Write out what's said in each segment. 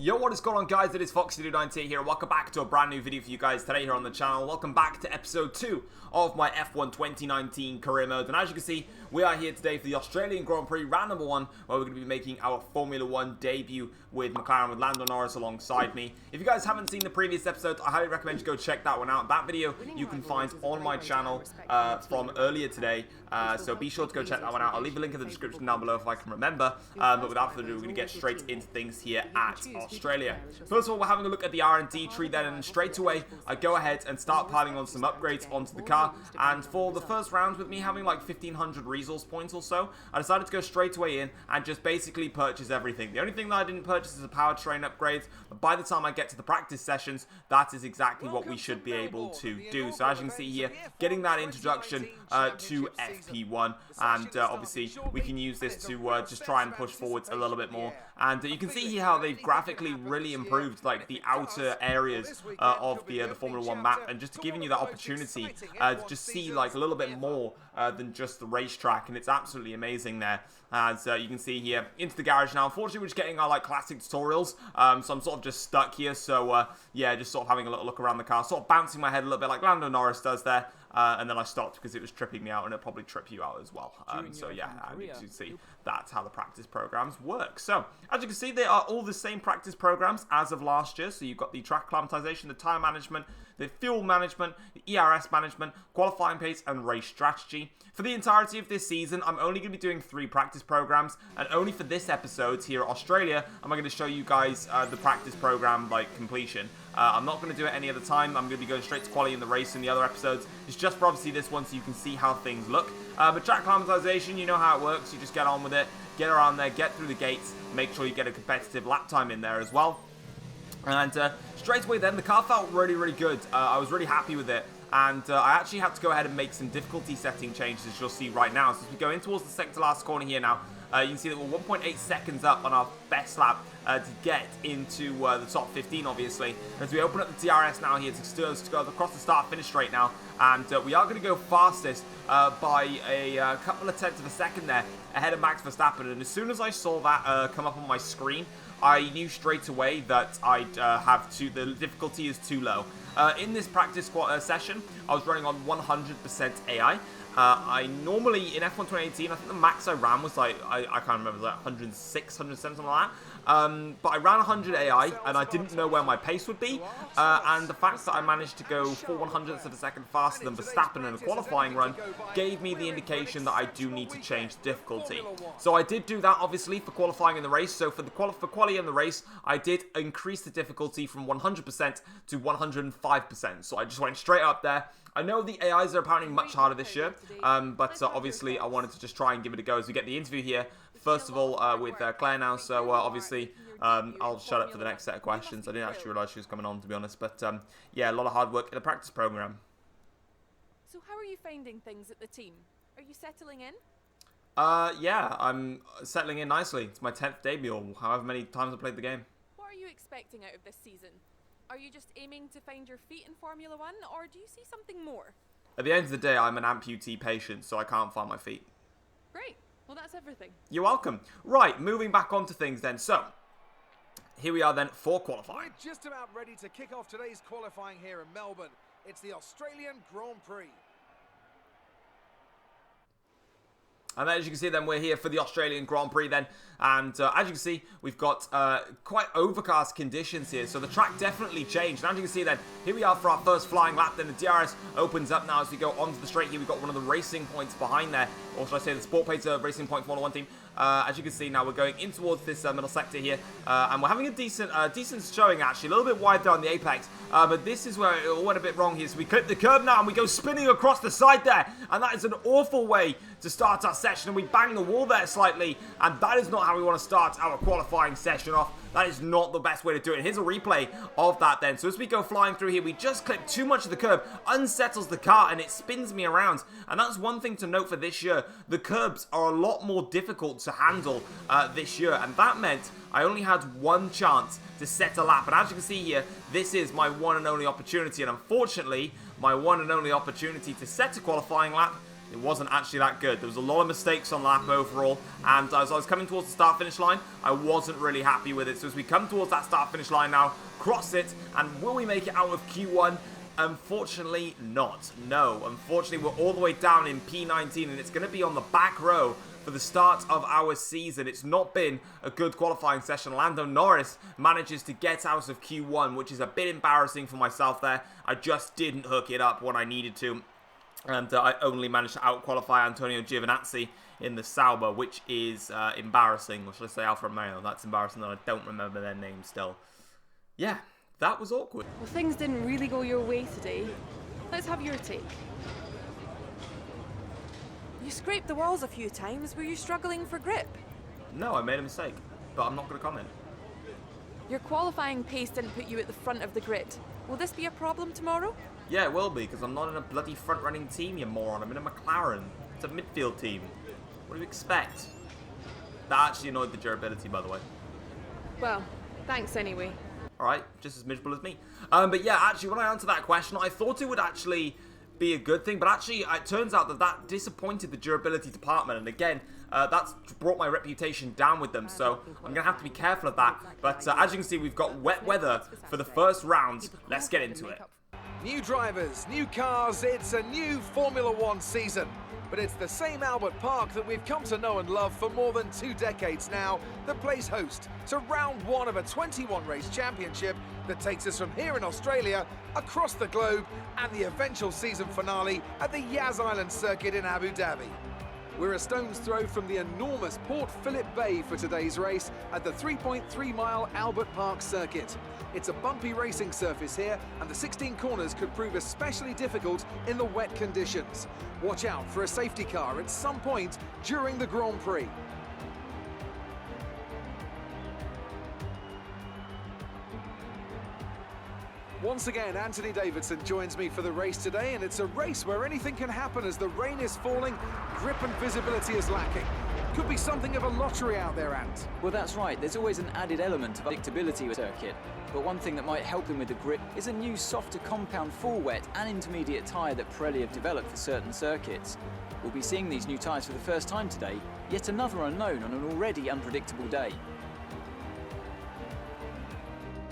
Yo, what is going on, guys? It is Foxy298 here. Welcome back to a brand new video for you guys today here on the channel. Welcome back to episode 2 of my F1 2019 career mode. And as you can see, we are here today for the Australian Grand Prix round number 1, where we're going to be making our Formula 1 debut with McLaren, with Lando Norris alongside me. If you guys haven't seen the previous episodes, I highly recommend you go check that one out. That video you can find on my channel from earlier today, so be sure to go check that one out. I'll leave a link in the description down below if I can remember, but without further ado, we're going to get straight into things here at Australia. First of all, we're having a look at the R&D tree then, and straight away I go ahead and start piling on some upgrades onto the car. And for the first round, with me having like 1500 resource points or so, I decided to go straight away in and just basically purchase everything. The only thing that I didn't purchase is a powertrain upgrade, but by the time I get to the practice sessions, that is exactly what we should be able to do. So as you can see here, getting that introduction to FP1, and obviously we can use this to just try and push forwards a little bit more. And you can see here how they've graphically really improved like the outer areas of the Formula 1 map, and just giving you that opportunity to just see like a little bit more than just the racetrack, and it's absolutely amazing there. As you can see here, into the garage now. Unfortunately, we're just getting our like classic tutorials, so I'm sort of just stuck here. So yeah, just sort of having a little look around the car, sort of bouncing my head a little bit like Lando Norris does there. And then I stopped because it was tripping me out, and it'll probably trip you out as well. So yeah, as you can see, that's how the practice programs work. So as you can see, they are all the same practice programs as of last year. So you've got the track acclimatization, the tire management, the fuel management, the ERS management, qualifying pace, and race strategy. For the entirety of this season, I'm only going to be doing 3 practice programs, and only for this episode here at Australia, am I going to show you guys the practice program like completion. I'm not going to do it any other time. I'm going to be going straight to quali in the race in the other episodes. It's just for obviously this one so you can see how things look. But track acclimatization, you know how it works. You just get on with it, get around there, get through the gates, make sure you get a competitive lap time in there as well. And straight away then, the car felt really, really good. I was really happy with it. And I actually had to go ahead and make some difficulty setting changes, as you'll see right now. So as we go in towards the second to last corner here now, you can see that we're 1.8 seconds up on our best lap to get into the top 15, obviously. As we open up the DRS now here to go across the start-finish straight now, and we are going to go fastest by a couple of tenths of a second there, ahead of Max Verstappen. And as soon as I saw that come up on my screen, I knew straight away that the difficulty is too low. In this practice session, I was running on 100% AI. I normally, in F1 2018, I think the max I ran was like, I can't remember, like 106, 107, something like that. But I ran 100 AI, and I didn't know where my pace would be. And the fact that I managed to go 4/100ths of a second faster than Verstappen in a qualifying run gave me the indication that I do need to change the difficulty. So I did do that, obviously, for qualifying in the race. So for quali in the race, I did increase the difficulty from 100% to 105%. So I just went straight up there. I know the AIs are apparently much harder this year, but obviously I wanted to just try and give it a go as we get the interview here. First of all, with Claire now, so obviously I'll shut up for the next set of questions. I didn't actually realise she was coming on, to be honest, but yeah, a lot of hard work in the practice program. So how are you finding things at the team? Are you settling in? Yeah, I'm settling in nicely. It's my 10th debut, or however many times I played the game. What are you expecting out of this season? Are you just aiming to find your feet in Formula 1, or do you see something more? At the end of the day, I'm an amputee patient, so I can't find my feet. Great. Well, that's everything. You're welcome. Right, moving back onto things then. So, here we are then for qualifying. We're just about ready to kick off today's qualifying here in Melbourne. It's the Australian Grand Prix. And as you can see then, we're here for the Australian Grand Prix then, and as you can see, we've got quite overcast conditions here, so the track definitely changed. And as you can see then, here we are for our first flying lap. Then the DRS opens up now as we go onto the straight here. We've got one of the racing points behind there, or should I say the Sport Pace Racing Point Formula 1 team. As you can see now, we're going in towards this middle sector here, and we're having a decent showing actually, a little bit wide there on the apex, but this is where it all went a bit wrong here. So we clip the curb now, and we go spinning across the side there, and that is an awful way to start our session, and we bang the wall there slightly, and that is not how we want to start our qualifying session off. That is not the best way to do it. Here's a replay of that then. So as we go flying through here, we just clip too much of the curb, unsettles the car, and it spins me around. And that's one thing to note for this year. The curbs are a lot more difficult to handle this year, and that meant I only had one chance to set a lap. And as you can see here, this is my one and only opportunity, and unfortunately, my one and only opportunity to set a qualifying lap It wasn't actually that good. There was a lot of mistakes on lap overall, and as I was coming towards the start-finish line, I wasn't really happy with it. So as we come towards that start-finish line now, cross it, and will we make it out of Q1? Unfortunately not. No, unfortunately we're all the way down in P19, and it's going to be on the back row for the start of our season. It's not been a good qualifying session. Lando Norris manages to get out of Q1, which is a bit embarrassing for myself there. I just didn't hook it up when I needed to, and I only managed to out-qualify Antonio Giovinazzi in the Sauber, which is embarrassing. Or should I say Alfa Romeo? That's embarrassing that I don't remember their name still. Yeah, that was awkward. Well, things didn't really go your way today. Let's have your take. You scraped the walls a few times. Were you struggling for grip? No, I made a mistake, but I'm not going to comment. Your qualifying pace didn't put you at the front of the grid. Will this be a problem tomorrow? Yeah, it will be, because I'm not in a bloody front-running team, you moron. I'm in a McLaren. It's a midfield team. What do you expect? That actually annoyed the durability, by the way. Well, thanks anyway. Alright, just as miserable as me. But yeah, actually, when I answered that question, I thought it would actually be a good thing, but actually, it turns out that disappointed the durability department, and again, that's brought my reputation down with them, so I'm going to have to be careful of that. But as you can see, we've got wet weather for the first round. Let's get into it. New drivers, new cars, it's a new Formula One season. But it's the same Albert Park that we've come to know and love for more than 2 decades now that plays host to round 1 of a 21-race championship that takes us from here in Australia across the globe and the eventual season finale at the Yas Island circuit in Abu Dhabi. We're a stone's throw from the enormous Port Phillip Bay for today's race at the 3.3-mile Albert Park circuit. It's a bumpy racing surface here, and the 16 corners could prove especially difficult in the wet conditions. Watch out for a safety car at some point during the Grand Prix. Once again, Anthony Davidson joins me for the race today, and it's a race where anything can happen as the rain is falling, grip and visibility is lacking. Could be something of a lottery out there, Ant. Well, that's right. There's always an added element of predictability with circuit. But one thing that might help him with the grip is a new softer compound full wet and intermediate tyre that Pirelli have developed for certain circuits. We'll be seeing these new tyres for the first time today, yet another unknown on an already unpredictable day.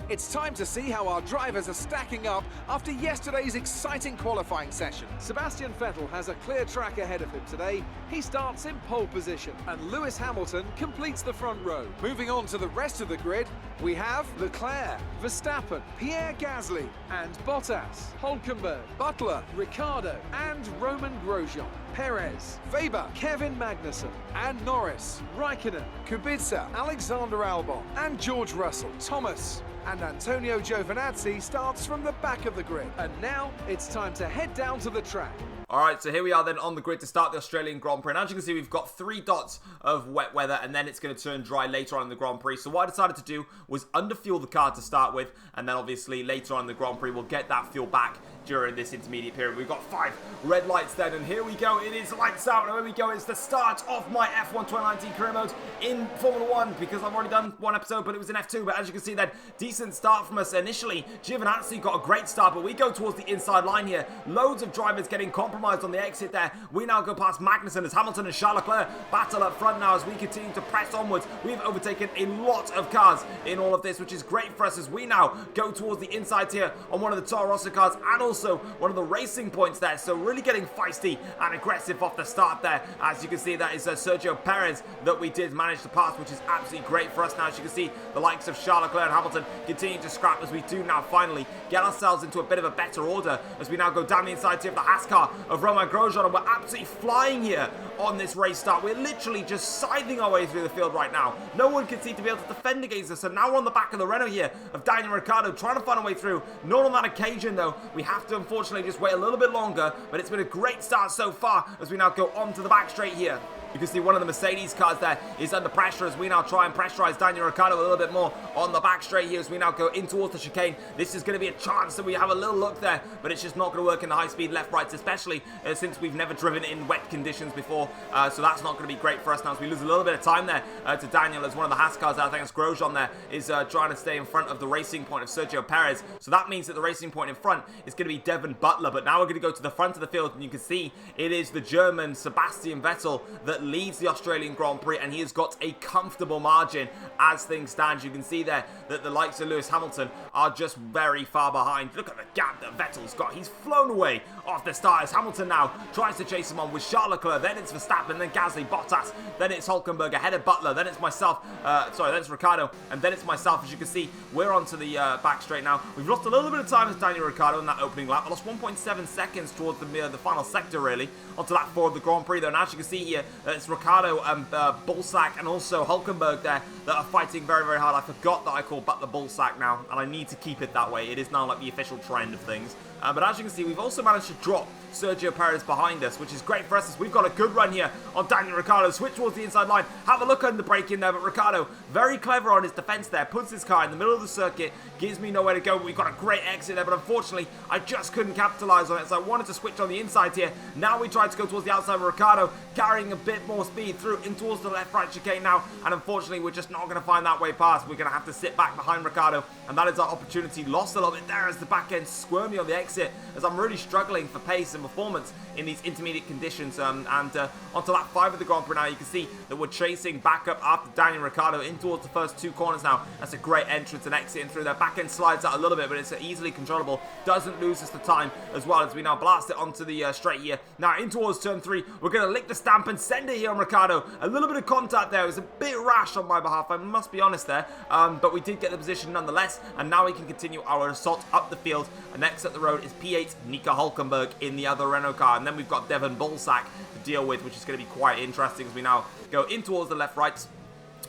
It's time to see how our drivers are stacking up after yesterday's exciting qualifying session. Sebastian Vettel has a clear track ahead of him today. He starts in pole position, and Lewis Hamilton completes the front row. Moving on to the rest of the grid, we have Leclerc, Verstappen, Pierre Gasly, and Bottas, Hülkenberg, Butler, Ricciardo, and Roman Grosjean. Perez, Weber, Kevin Magnussen, and Norris, Raikkonen, Kubica, Alexander Albon, and George Russell. Thomas and Antonio Giovinazzi starts from the back of the grid. And now it's time to head down to the track. Alright, so here we are then on the grid to start the Australian Grand Prix. And as you can see, we've got 3 dots of wet weather, and then it's going to turn dry later on in the Grand Prix. So what I decided to do was underfuel the car to start with, and then obviously later on in the Grand Prix, we'll get that fuel back during this intermediate period. We've got 5 red lights then, and here we go. It is lights out, and here we go. It's the start of my F1 2019 career mode in Formula 1, because I've already done 1 episode, but it was in F2. But as you can see then, decent start from us initially. Giovinazzi got a great start, but we go towards the inside line here. Loads of drivers getting compromised on the exit there. We now go past Magnussen as Hamilton and Charles Leclerc battle up front now as we continue to press onwards. We've overtaken a lot of cars in all of this, which is great for us as we now go towards the inside here on one of the Toro Rosso cars and also one of the racing points there. So really getting feisty and aggressive off the start there. As you can see, that is Sergio Perez that we did manage to pass, which is absolutely great for us now. As you can see, the likes of Charles Leclerc and Hamilton continue to scrap as we do now finally get ourselves into a bit of a better order as we now go down the inside here of the Haas car of Romain Grosjean, and we're absolutely flying here on this race start. We're literally just scything our way through the field right now. No one can seem to be able to defend against us, so now we're on the back of the Renault here of Daniel Ricciardo trying to find a way through. Not on that occasion though. We have to unfortunately just wait a little bit longer, but it's been a great start so far as we now go on to the back straight here. You can see one of the Mercedes cars there is under pressure as we now try and pressurize Daniel Ricciardo a little bit more on the back straight here as we now go in towards the chicane. This is going to be a chance that we have a little look there, but it's just not going to work in the high-speed left-rights, especially since we've never driven in wet conditions before. for, so that's not going to be great for us now as we lose a little bit of time there to Daniel as one of the Haas cars. I think it's Grosjean there is trying to stay in front of the racing point of Sergio Perez, so that means that the racing point in front is going to be Devin Butler, but now we're going to go to the front of the field and you can see it is the German Sebastian Vettel that leads the Australian Grand Prix, and he has got a comfortable margin as things stand. You can see there that the likes of Lewis Hamilton are just very far behind. Look at the gap that Vettel's got. He's flown away off the start as Hamilton now tries to chase him on with Charles Leclerc, then it's Verstappen, then Gasly, Bottas, then it's Hülkenberg ahead of Butler, then it's myself, then it's Ricciardo, and then it's myself. As you can see, we're onto the back straight now. We've lost a little bit of time as Daniel Ricciardo in that opening lap. I lost 1.7 seconds towards the final sector, really, onto lap 4 of the Grand Prix, though. And as you can see here, it's Ricciardo and Bullsack and also Hülkenberg there that are fighting very, very hard. I forgot that I called Butler Bullsack now, and I need to keep it that way. It is now like the official trend of things. But as you can see, we've also managed to drop Sergio Perez behind us, which is great for us as we've got a good run here on Daniel Ricciardo. Switch towards the inside line. Have a look on the break in there, but Ricciardo, very clever on his defense there, puts his car in the middle of the circuit, gives me nowhere to go, but we've got a great exit there, but unfortunately, I just couldn't capitalize on it, so I wanted to switch on the inside here. Now we tried to go towards the outside of Ricciardo, carrying a bit more speed through in towards the left-right chicane now, and unfortunately, we're just not going to find that way past. We're going to have to sit back behind Ricciardo, and that is our opportunity. Lost a little bit there as the back end squirmy on the exit, as I'm really struggling for pace and performance in these intermediate conditions. Onto lap 5 of the Grand Prix now, you can see that we're chasing back up after Daniel Ricciardo in towards the first 2 corners now. That's a great entrance and exit in through there. Back end slides out a little bit, but it's easily controllable. Doesn't lose us the time as well as we now blast it onto the straight here. Now in towards turn 3, we're going to lick the stamp and send it here on Ricciardo. A little bit of contact there. It was a bit rash on my behalf, I must be honest there. But we did get the position nonetheless, and now we can continue our assault up the field. And next up the road is P8 Nico Hülkenberg in the other Renault car, and then we've got Devin Bullsack to deal with, which is going to be quite interesting as we now go in towards the left-right.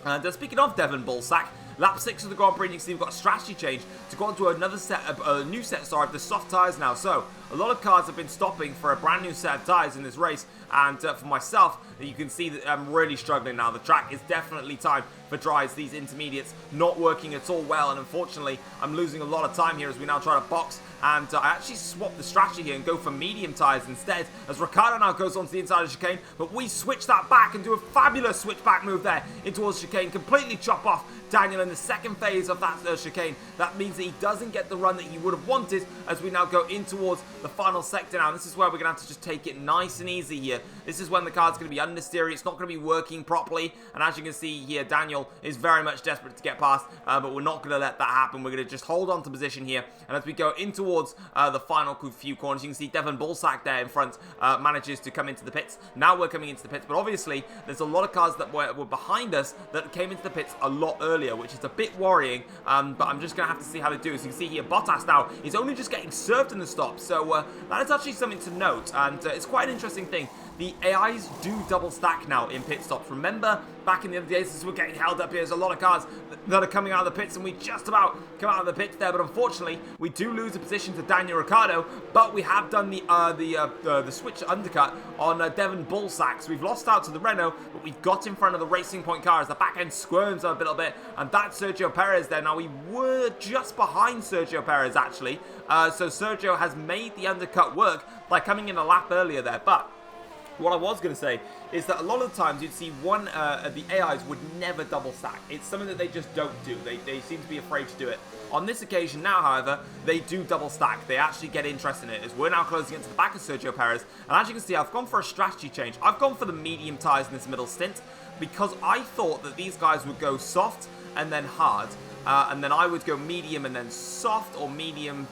And speaking of Devin Bullsack, lap 6 of the Grand Prix, you can see we've got a strategy change to go onto another set, a new set of the soft tyres now. So a lot of cars have been stopping for a brand new set of tyres in this race, and for myself, you can see that I'm really struggling now. The track is definitely time for dries. These intermediates not working at all well, and unfortunately, I'm losing a lot of time here as we now try to box. And I actually swapped the strategy here and go for medium tyres instead, as Ricciardo now goes onto the inside of the chicane, but we switch that back and do a fabulous switchback move there in towards the chicane, completely chop off Daniel in the second phase of that chicane. That means that he doesn't get the run that he would have wanted as we now go in towards the final sector now. This is where we're going to have to just take it nice and easy here. This is when the car's going to be understeery. It's not going to be working properly. And as you can see here, Daniel is very much desperate to get past, but we're not going to let that happen. We're going to just hold on to position here. And as we go in towards the final few corners, you can see Devin Bullsack there in front manages to come into the pits. Now we're coming into the pits, but obviously there's a lot of cars that were behind us that came into the pits a lot earlier, which is a bit worrying, but I'm just going to have to see how they do. So you can see here, Bottas now is only just getting served in the stop, so that is actually something to note, and it's quite an interesting thing. The AIs do double stack now in pit stops. Remember, back in the other days, as we're getting held up here, there's a lot of cars that are coming out of the pits, and we just about come out of the pits there, but unfortunately, we do lose a position to Daniel Ricciardo, but we have done the switch undercut on Devin Bullsack. So we've lost out to the Renault, but we've got in front of the Racing Point car as the back end squirms a little bit, and that's Sergio Perez there. Now, we were just behind Sergio Perez, actually, so Sergio has made the undercut work by coming in a lap earlier there, but what I was going to say is that a lot of the times you'd see the AIs would never double stack. It's something that they just don't do. They seem to be afraid to do it. On this occasion now, however, they do double stack. They actually get interested in it as we're now closing into the back of Sergio Perez. And as you can see, I've gone for a strategy change. I've gone for the medium tyres in this middle stint because I thought that these guys would go soft and then hard. And then I would go medium and then soft, or medium,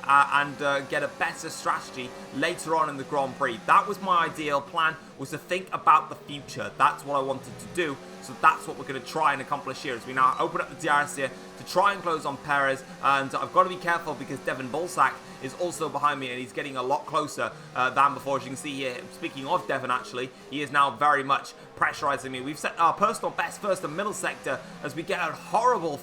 and get a better strategy later on in the Grand Prix. That was my ideal plan, was to think about the future. That's what I wanted to do, so that's what we're going to try and accomplish here as we now open up the DRS here to try and close on Perez, and I've got to be careful because Devin Bullsack is also behind me and he's getting a lot closer than before. As you can see here, speaking of Devin, actually, he is now very much pressurizing me. We've set our personal best first and middle sector as we get a horrible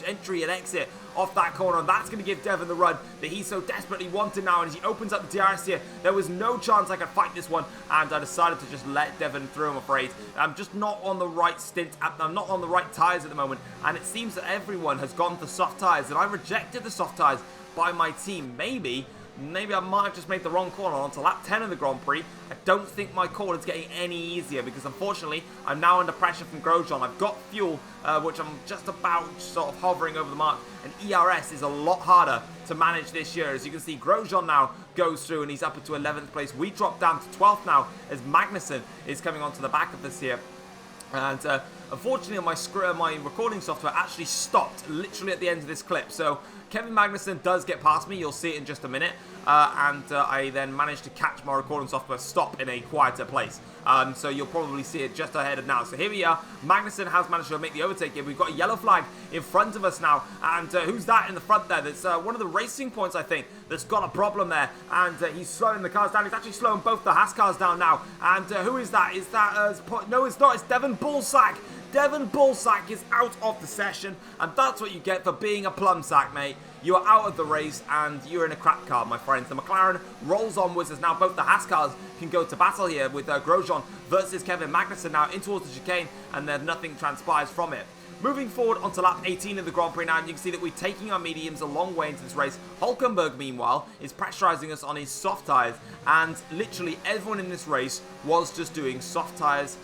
entry and exit off that corner, and that's going to give Devin the run that he so desperately wanted now. And as he opens up the DRS here, there was no chance I could fight this one, and I decided to just let Devin through, I'm afraid. I'm just not on the right stint, I'm not on the right tyres at the moment, and it seems that everyone has gone for soft tyres, and I rejected the soft tyres by my team, maybe maybe I might have just made the wrong call on to lap 10 of the Grand Prix. I don't think my call is getting any easier because unfortunately I'm now under pressure from Grosjean. I've got fuel, which I'm just about sort of hovering over the mark, and ERS is a lot harder to manage this year. As you can see, Grosjean now goes through and he's up to 11th place. We drop down to 12th now as Magnussen is coming onto the back of us here. And unfortunately, my recording software actually stopped literally at the end of this clip. So Kevin Magnussen does get past me. You'll see it in just a minute. I then managed to catch my recording software stop in a quieter place. So you'll probably see it just ahead of now. So here we are. Magnussen has managed to make the overtake here. We've got a yellow flag in front of us now. And who's that in the front there? That's one of the Racing Points, I think, that's got a problem there. And he's slowing the cars down. He's actually slowing both the Haas cars down now. And who is that? Is that... no, it's not. It's Devon Bullsack. Devon Bullsack is out of the session, and that's what you get for being a plum sack, mate. You are out of the race, and you're in a crap car, my friends. The McLaren rolls onwards as now both the Haas cars can go to battle here with Grosjean versus Kevin Magnussen now in towards the chicane, and then nothing transpires from it. Moving forward onto lap 18 of the Grand Prix now, and you can see that we're taking our mediums a long way into this race. Hulkenberg, meanwhile, is pressurizing us on his soft tyres, and literally everyone in this race was just doing soft tyres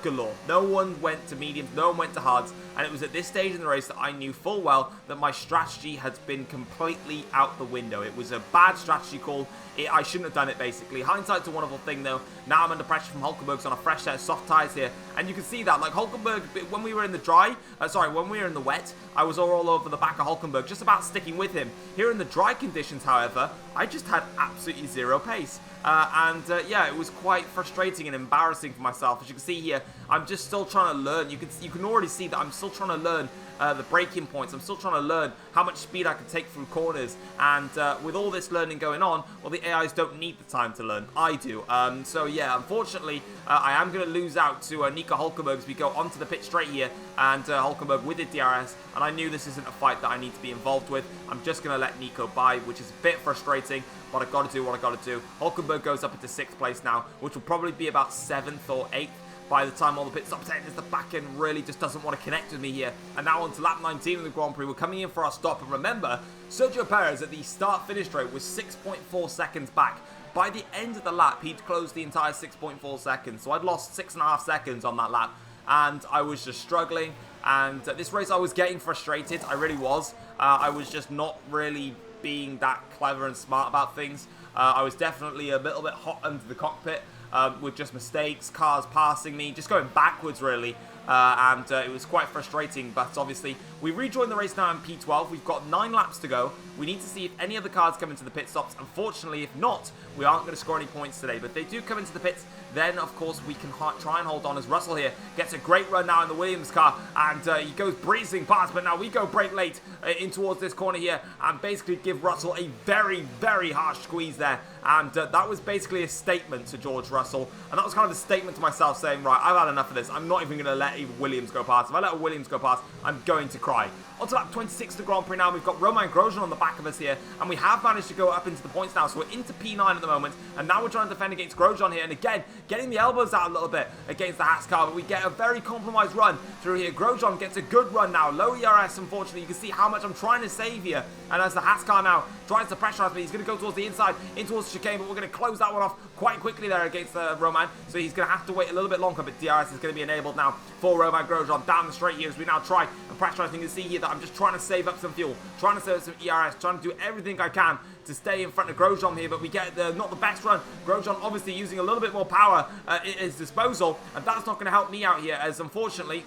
galore. No one went to mediums, no one went to hards, and it was at this stage in the race that I knew full well that my strategy has been completely out the window. It was a bad strategy call. I shouldn't have done it, basically. Hindsight's a wonderful thing, though. Now I'm under pressure from Hulkenberg's on a fresh set of soft tyres here, and you can see that, like, Hulkenberg, when we were in the when we were in the wet, I was all over the back of Hulkenberg, just about sticking with him. Here in the dry conditions, however, I just had absolutely zero pace. Yeah, it was quite frustrating and embarrassing for myself. As you can see here, I'm just still trying to learn. You can already see that I'm still trying to learn the braking points. I'm still trying to learn how much speed I can take through corners. And with all this learning going on, well, the AIs don't need the time to learn. I do. So yeah, unfortunately, I am going to lose out to Nico Hulkenberg as we go onto the pit straight here. And Hulkenberg with the DRS. And I knew this isn't a fight that I need to be involved with. I'm just going to let Nico by, which is a bit frustrating. But I've got to do what I've got to do. Hulkenberg goes up into 6th place now, which will probably be about 7th or 8th by the time all the pit stops end, as the back end really just doesn't want to connect with me here. And now on to lap 19 of the Grand Prix. We're coming in for our stop. And remember, Sergio Perez at the start-finish rate was 6.4 seconds back. By the end of the lap, he'd closed the entire 6.4 seconds. So I'd lost 6.5 seconds on that lap. And I was just struggling. And this race, I was getting frustrated. I really was. I was just not really being that clever and smart about things. I was definitely a little bit hot under the cockpit with just mistakes, cars passing me, just going backwards really. It was quite frustrating, but obviously we rejoin the race now in P12. We've got 9 laps to go. We need to see if any other cars come into the pit stops. Unfortunately, if not, we aren't going to score any points today. But if they do come into the pits, then of course we can try and hold on, as Russell here gets a great run now in the Williams car, and he goes breezing past. But now we go brake late in towards this corner here and basically give Russell a very, very harsh squeeze there. And that was basically a statement to George Russell, and that was kind of a statement to myself saying, right, I've had enough of this. I'm not even going to let even Williams go past. If I let a Williams go past, I'm going to cry. On to lap 26 of the Grand Prix now. We've got Romain Grosjean on the back of us here, and we have managed to go up into the points now. So we're into P9 at the moment, and now we're trying to defend against Grosjean here. And again, getting the elbows out a little bit against the Haas car, but we get a very compromised run through here. Grosjean gets a good run now. Low ERS, unfortunately. You can see how much I'm trying to save here. And as the Haas car now tries to pressurize me, he's going to go towards the inside, in towards the chicane, but we're going to close that one off quite quickly there against Romain. So he's going to have to wait a little bit longer, but DRS is going to be enabled now for Romain Grosjean down the straight here as we now try and pressurize. You can see here that I'm just trying to save up some fuel, trying to save up some ERS, trying to do everything I can to stay in front of Grosjean here, but we get not the best run. Grosjean obviously using a little bit more power at his disposal, and that's not going to help me out here, as unfortunately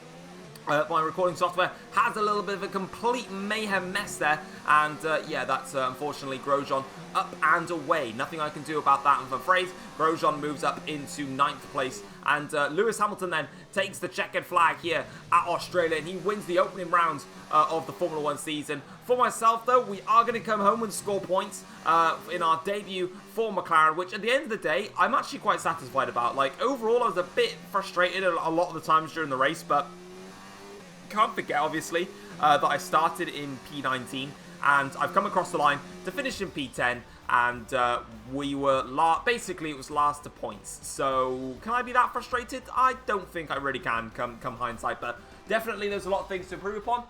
my recording software has a little bit of a complete mayhem mess there, and yeah, that's unfortunately Grosjean up and away. Nothing I can do about that, I'm afraid. Grosjean moves up into 9th place, and Lewis Hamilton then takes the checkered flag here at Australia, and he wins the opening rounds of the Formula 1 season. For myself, though, we are going to come home and score points in our debut for McLaren, which at the end of the day, I'm actually quite satisfied about. Like, overall, I was a bit frustrated a lot of the times during the race, but can't forget, obviously, that I started in P19, and I've come across the line to finish in P10, and we were basically it was last to points. So can I be that frustrated? I don't think I really can come hindsight, but definitely there's a lot of things to improve upon.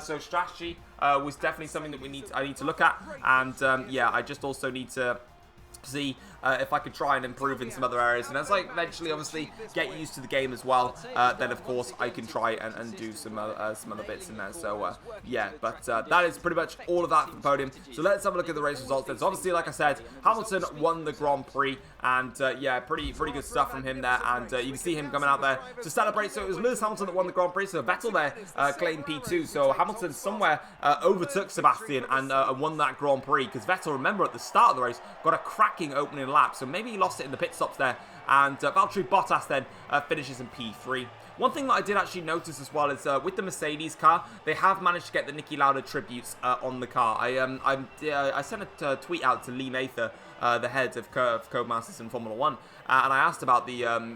So strategy was definitely something that I need to look at, and yeah, I just also need to see if I could try and improve in some other areas, and as I eventually obviously get used to the game as well, then of course I can try and do some other bits in there. So yeah, but that is pretty much all of that for the podium. So let's have a look at the race results then. So obviously, like I said, Hamilton won the Grand Prix, and yeah, pretty good stuff from him there, and you can see him coming out there to celebrate. So it was Lewis Hamilton that won the Grand Prix, so Vettel there claimed P2, so Hamilton somewhere overtook Sebastian and won that Grand Prix, because Vettel, remember, at the start of the race got a cracking opening lap, so maybe he lost it in the pit stops there, and Valtteri Bottas then finishes in P3. One thing that I did actually notice as well is with the Mercedes car, they have managed to get the Niki Lauda tributes on the car. I sent a tweet out to Lee Mather, the head of Codemasters in Formula 1, and I asked about the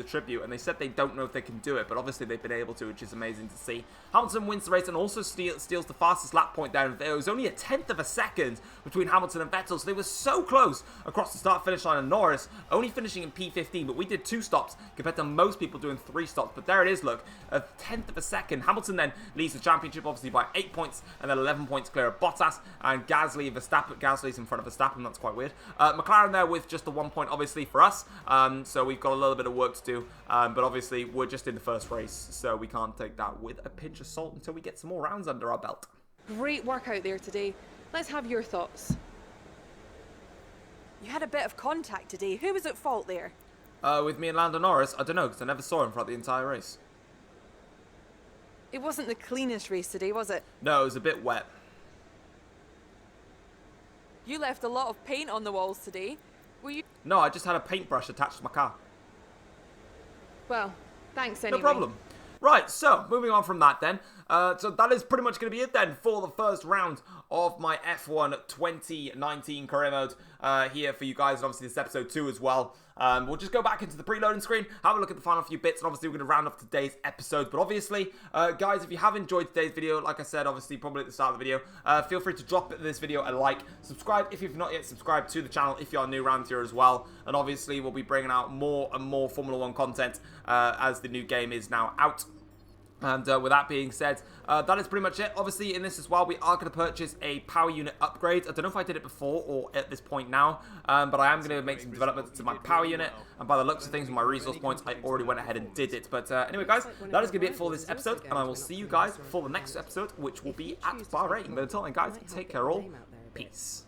tribute, and they said they don't know if they can do it, but obviously they've been able to, which is amazing to see. Hamilton wins the race and also steals the fastest lap point there. It was only a 1/10 of a second between Hamilton and Vettel, so they were so close across the start-finish line, and Norris only finishing in P15, but we did 2 stops compared to most people doing 3 stops. But there it is, look, a 1/10 of a second. Hamilton then leads the championship, obviously, by 8 points, and then 11 points clear of Bottas, and Gasly's in front of Verstappen. That's quite weird. McLaren there with just the 1 point, obviously, for us, so we've got a little bit of work to do, but obviously we're just in the first race, so we can't take that with a pinch of salt until we get some more rounds under our belt. Great work out there today. Let's have your thoughts. You had a bit of contact today. Who was at fault there? With me and Lando Norris, I don't know, because I never saw him throughout the entire race. It wasn't the cleanest race today, was it? No, it was a bit wet. You left a lot of paint on the walls today. Were you? No, I just had a paintbrush attached to my car. Well, thanks anyway. No problem. Right, so moving on from that then. So that is pretty much going to be it then for the first round of my F1 2019 career mode here for you guys. And obviously this is episode 2 as well. We'll just go back into the preloading screen, have a look at the final few bits, and obviously we're going to round off today's episode. But obviously, guys, if you have enjoyed today's video, like I said, obviously probably at the start of the video, feel free to drop this video a like, subscribe if you've not yet subscribed to the channel if you are new around here as well. And obviously we'll be bringing out more and more Formula 1 content as the new game is now out. And with that being said, that is pretty much it. Obviously, in this as well, we are going to purchase a power unit upgrade. I don't know if I did it before or at this point now, but I am going to make some developments to my power unit. And by the looks of things, with my resource points, I already went ahead and did it. But anyway, guys, that is going to be it for this episode. And I will see you guys for the next episode, which will be at Bahrain. But until then, guys, take care all. Peace.